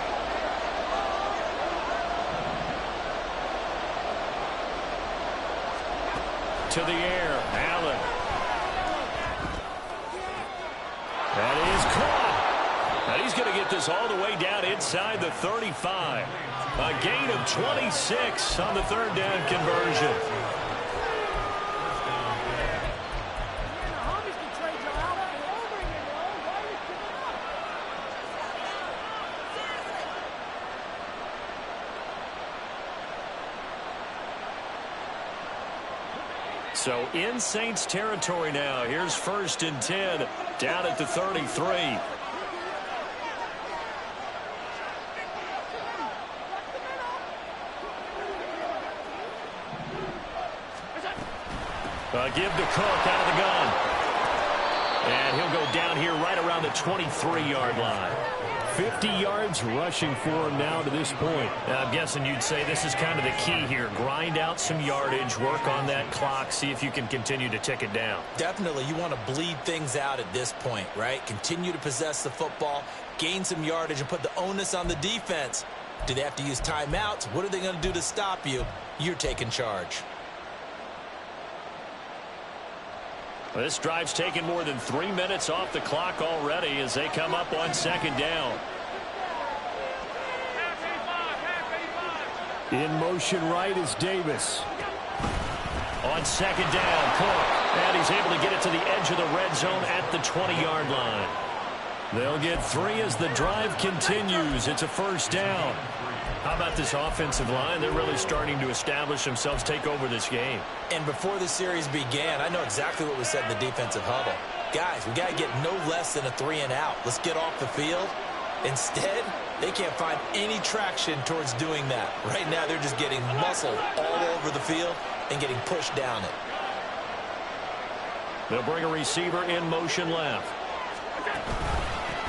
S2: To the air, Allen. That is caught. And he's going to get this all the way down inside the 35. A gain of 26 on the 3rd down conversion. So in Saints territory now. Here's 1st and 10 down at the 33. Give to Cook out of the gun. And he'll go down here right around the 23-yard line.
S1: 50 yards rushing for him now to this point.
S2: I'm guessing you'd say this is kind of the key here. Grind out some yardage, work on that clock, see if you can continue to tick it down.
S3: Definitely, you want to bleed things out at this point, right? Continue to possess the football, gain some yardage, and put the onus on the defense. Do they have to use timeouts? What are they going to do to stop you? You're taking charge.
S2: Well, this drive's taken more than 3 minutes off the clock already as they come up on 2nd down.
S1: In motion right is Davis.
S2: On 2nd down, Cook. And he's able to get it to the edge of the red zone at the 20-yard line. They'll get 3 as the drive continues. It's a 1st down. How about this offensive line? They're really starting to establish themselves, take over this game.
S3: And before the series began, I know exactly what we said in the defensive huddle. Guys, we got to get no less than a 3-and-out. Let's get off the field. Instead, they can't find any traction towards doing that. Right now, they're just getting muscled all over the field and getting pushed down it.
S2: They'll bring a receiver in motion left.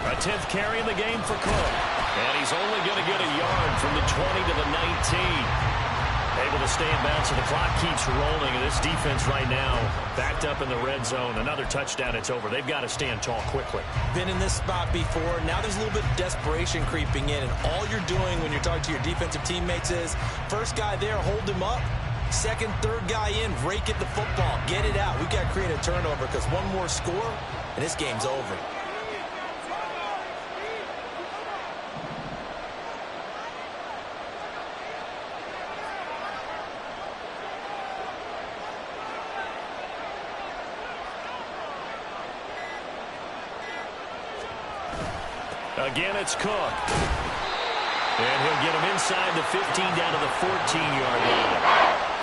S2: A 10th carry in the game for Cook. And he's only going to get a yard from the 20 to the 19. Able to stay in bounds, so the clock keeps rolling. And this defense right now backed up in the red zone. Another touchdown, it's over. They've got to stand tall quickly.
S3: Been in this spot before. Now there's a little bit of desperation creeping in. And all you're doing when you're talking to your defensive teammates is, first guy there, hold him up. Second, third guy in, rake at the football. Get it out. We've got to create a turnover because one more score, and this game's over.
S2: Again, it's Cook. And he'll get him inside the 15 down to the 14-yard line.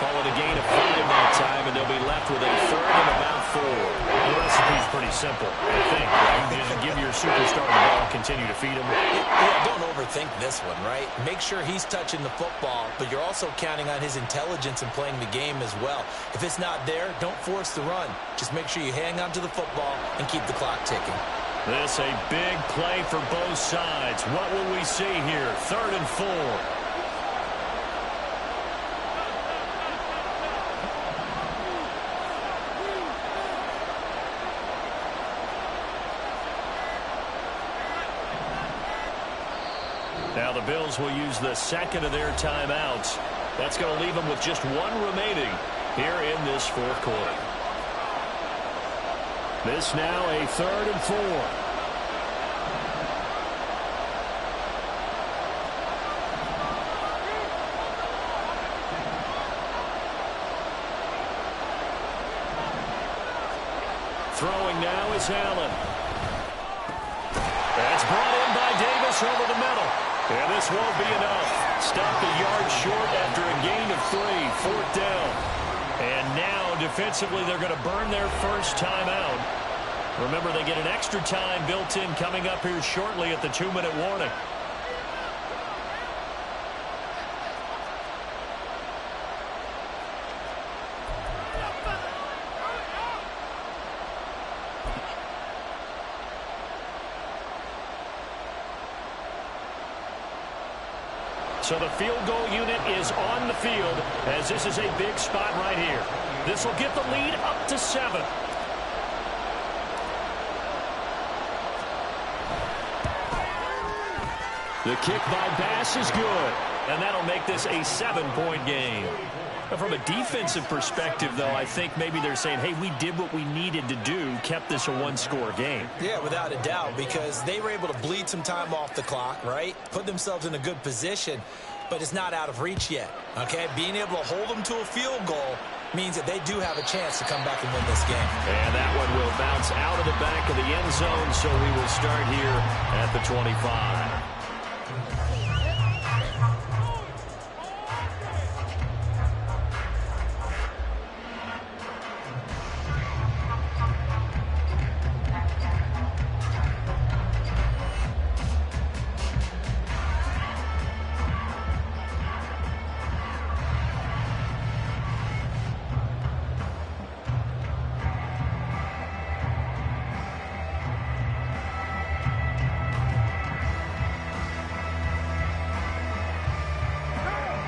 S2: Call it a gain of 5 that time, and they'll be left with a 3rd and about 4. The recipe's pretty simple, I think. You just give your superstar the ball, continue to feed him.
S3: Yeah, don't overthink this one, right? Make sure he's touching the football, but you're also counting on his intelligence in playing the game as well. If it's not there, don't force the run. Just make sure you hang on to the football and keep the clock ticking.
S2: This a big play for both sides. What will we see here? 3rd and 4. Now the Bills will use the 2nd of their timeouts. That's going to leave them with just 1 remaining here in this 4th quarter.
S1: This now a 3rd and 4.
S2: Throwing now is Allen. That's brought in by Davis over the middle. And this won't be enough. Stopped a yard short after a gain of 3. 4th down. And now, defensively, they're going to burn their first timeout. Remember, they get an extra time built in coming up here shortly at the 2-minute warning. So the field goal unit is on the field as this is a big spot right here. This will get the lead up to 7. The kick by Bass is good, and that'll make this a 7-point game. From a defensive perspective, though, I think maybe they're saying, hey, we did what we needed to do, kept this a 1-score game.
S3: Yeah, without a doubt, because they were able to bleed some time off the clock, right? Put themselves in a good position, but it's not out of reach yet, okay? Being able to hold them to a field goal means that they do have a chance to come back and win this game.
S2: And that one will bounce out of the back of the end zone, so we will start here at the 25.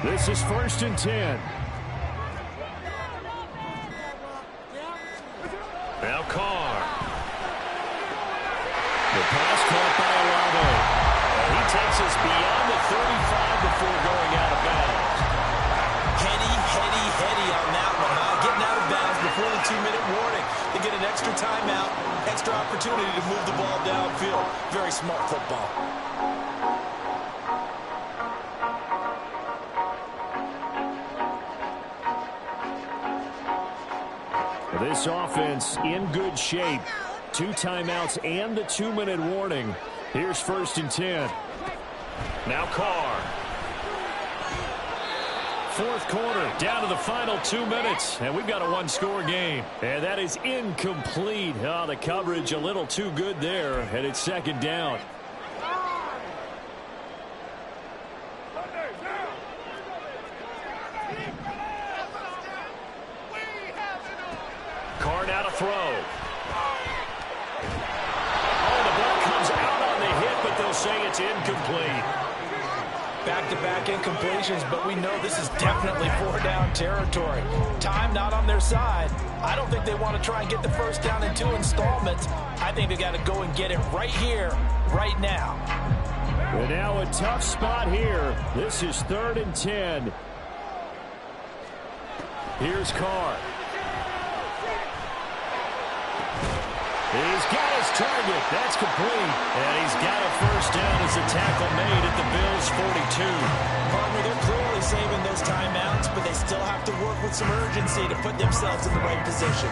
S1: This is 1st and 10. Now Carr. The pass caught by Olave. He takes us beyond the 35 before going out of bounds.
S3: Heady on that one. Getting out of bounds before the 2-minute warning. They get an extra timeout, extra opportunity to move the ball downfield. Very smart football.
S1: This offense in good shape. 2 timeouts and the 2-minute warning. Here's 1st and 10. Now Carr. 4th quarter, down to the final 2 minutes, and we've got a 1-score game. And that is incomplete. Oh, the coverage a little too good there, and it's 2nd down. Carr now to throw. Oh, the ball comes out on the hit, but they'll say it's incomplete.
S4: Back-to-back incompletions, but we know this is definitely 4-down territory. Time not on their side. I don't think they want to try and get the first down in 2 installments. I think they got to go and get it right here, right now.
S1: And now a tough spot here. This is 3rd and 10. Here's Carr. He's got his target. That's complete. And he's got a first down as a tackle made at the Bills' 42.
S3: Partner, they're clearly saving those timeouts, but they still have to work with some urgency to put themselves in the right position.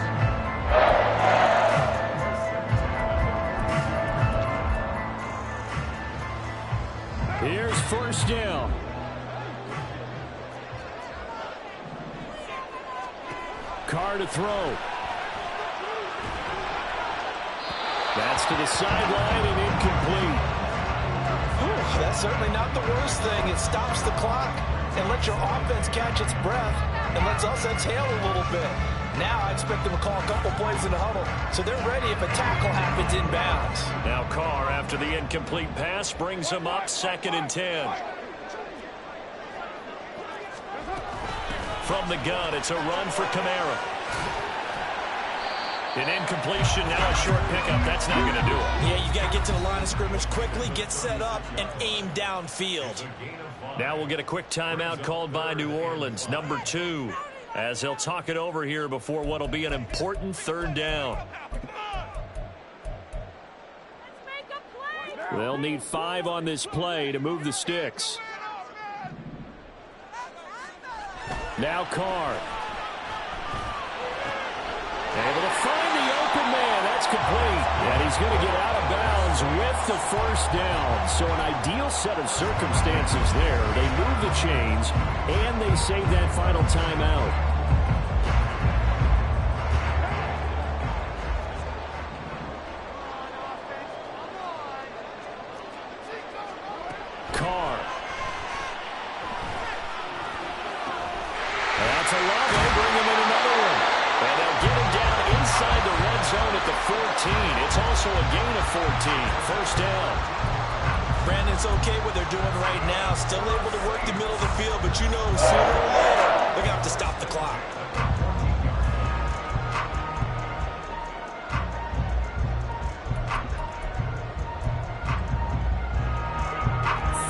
S1: Here's 1st down. Carr to throw. That's to the sideline and incomplete.
S4: That's certainly not the worst thing. It stops the clock and lets your offense catch its breath and lets us exhale a little bit. Now I expect them to call a couple plays in the huddle, so they're ready if a tackle happens inbounds.
S1: Now Carr, after the incomplete pass, brings him up 2nd and 10. From the gun, it's a run for Kamara. An incompletion, now a short pickup. That's not going to do it.
S3: Yeah, you got to get to the line of scrimmage quickly, get set up, and aim downfield.
S1: Now we'll get a quick timeout called by New Orleans, number 2, as they'll talk it over here before what will be an important 3rd down. They'll need 5 on this play to move the sticks. Now Carr. Able to find the open man. That's complete. And he's going to get out of bounds with the first down. So an ideal set of circumstances there. They move the chains, and they save that final timeout. Carr. That's a Olave. Bring him in another one. And they'll get him down inside the red zone at the 14. It's also a gain of 14. First down.
S3: Brandon's okay what they're doing right now. Still able to work the middle of the field, but you know sooner or later they're going to have to stop the clock.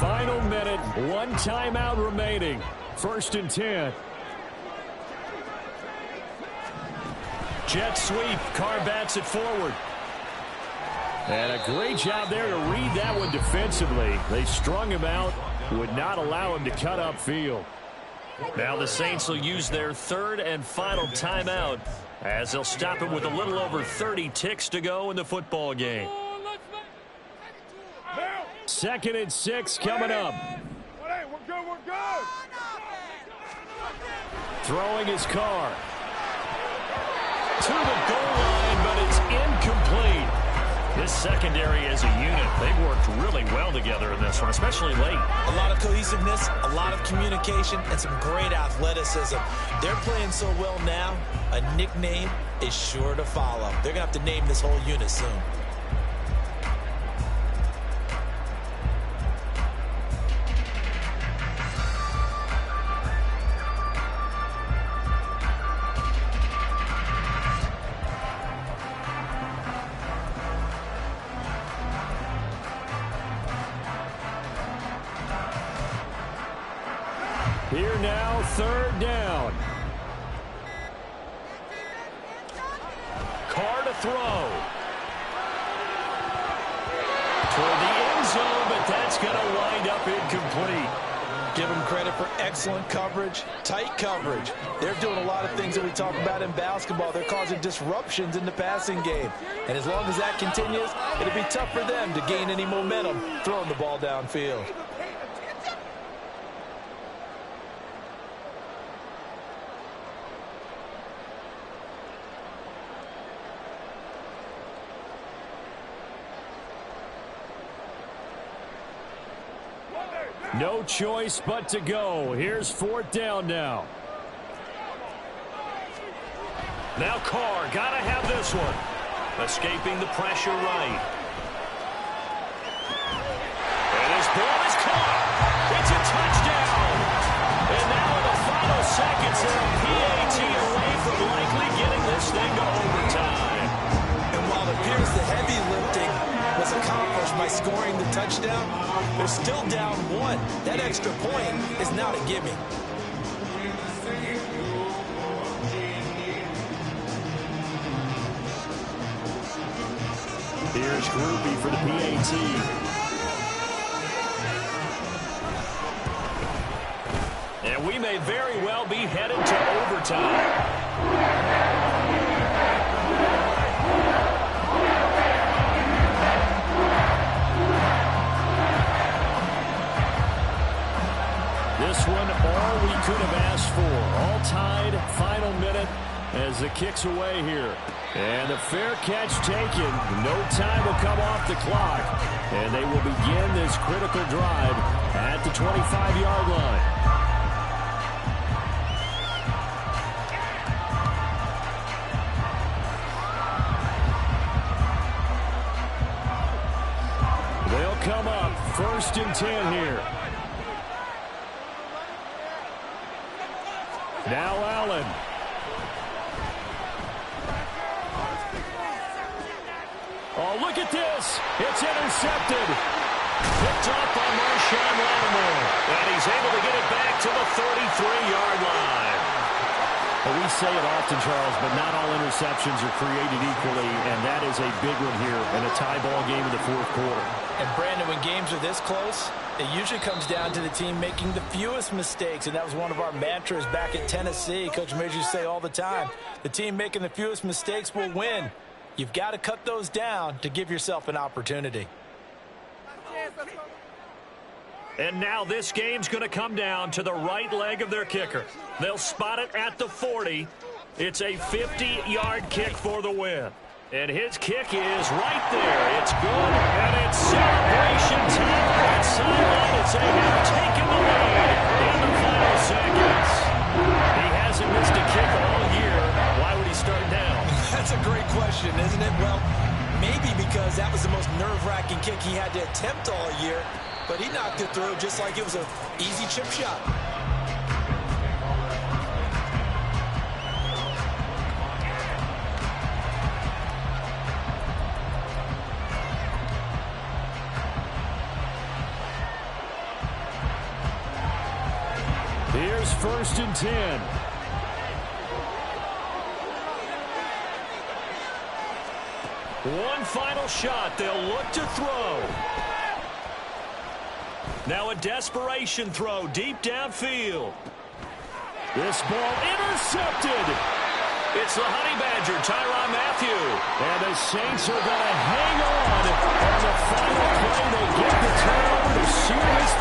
S1: Final minute, 1 timeout remaining. 1st and 10. Jet sweep. Carr bats it forward. And a great job there to read that one defensively. They strung him out, would not allow him to cut upfield. Now the Saints will use their 3rd and final timeout as they'll stop it with a little over 30 ticks to go in the football game. 2nd and 6 coming up.
S5: We're good.
S1: Throwing his Carr. To the goal line, but it's incomplete. This secondary as a unit, they've worked really well together in this one, especially late.
S3: A lot of cohesiveness, a lot of communication, and some great athleticism. They're playing so well now, a nickname is sure to follow. They're going to have to name this whole unit soon.
S1: Here now, third down. Carr to throw. Toward the end zone, but that's going to wind up incomplete.
S4: Give them credit for excellent coverage, tight coverage. They're doing a lot of things that we talk about in basketball. They're causing disruptions in the passing game. And as long as that continues, it'll be tough for them to gain any momentum throwing the ball downfield.
S1: No choice but to go. Here's fourth down now. Now Carr, got to have this one. Escaping the pressure right. And his ball is caught. It's a touchdown. And now in the final seconds, they're a PAT away from likely getting this thing to overtime.
S4: And while it appears the heavy lifting was accomplished by scoring the touchdown, they're still down one. That extra point is not a gimme.
S1: Here's Groupie for the PAT. And we may very well be headed to overtime. This one, all we could have asked for. All tied, final minute as the kick's away here. And the fair catch taken. No time will come off the clock. And they will begin this critical drive at the 25-yard line. They'll come up 1st and 10 here. Now Allen. Oh, look at this. It's intercepted. Picked up by Marshawn Lattimore. And he's able to get it back to the 33-yard line. Well, we say it often, Charles, but not all interceptions are created equally, and that is a big one here in a tie ball game in the fourth quarter.
S4: And, Brandon, when games are this close, it usually comes down to the team making the fewest mistakes, and that was one of our mantras back at Tennessee. Coach Major used to say all the time, the team making the fewest mistakes will win. You've got to cut those down to give yourself an opportunity.
S1: And now this game's going to come down to the right leg of their kicker. They'll spot it at the 40. It's a 50-yard kick for the win. And his kick is right there. It's good, and it's celebration time on that sideline as they have taken the lead in the final seconds. He hasn't missed a kick all year. Why would he start now?
S4: That's a great question, isn't it? Well, maybe because that was the most nerve-wracking kick he had to attempt all year, but he knocked it through just like it was an easy chip shot.
S1: Here's 1st and 10. One final shot. They'll look to throw. Now a desperation throw deep downfield. This ball intercepted. It's the Honey Badger, Tyrann Mathieu. And the Saints are going to hang on the final play. They get the turnover to seal this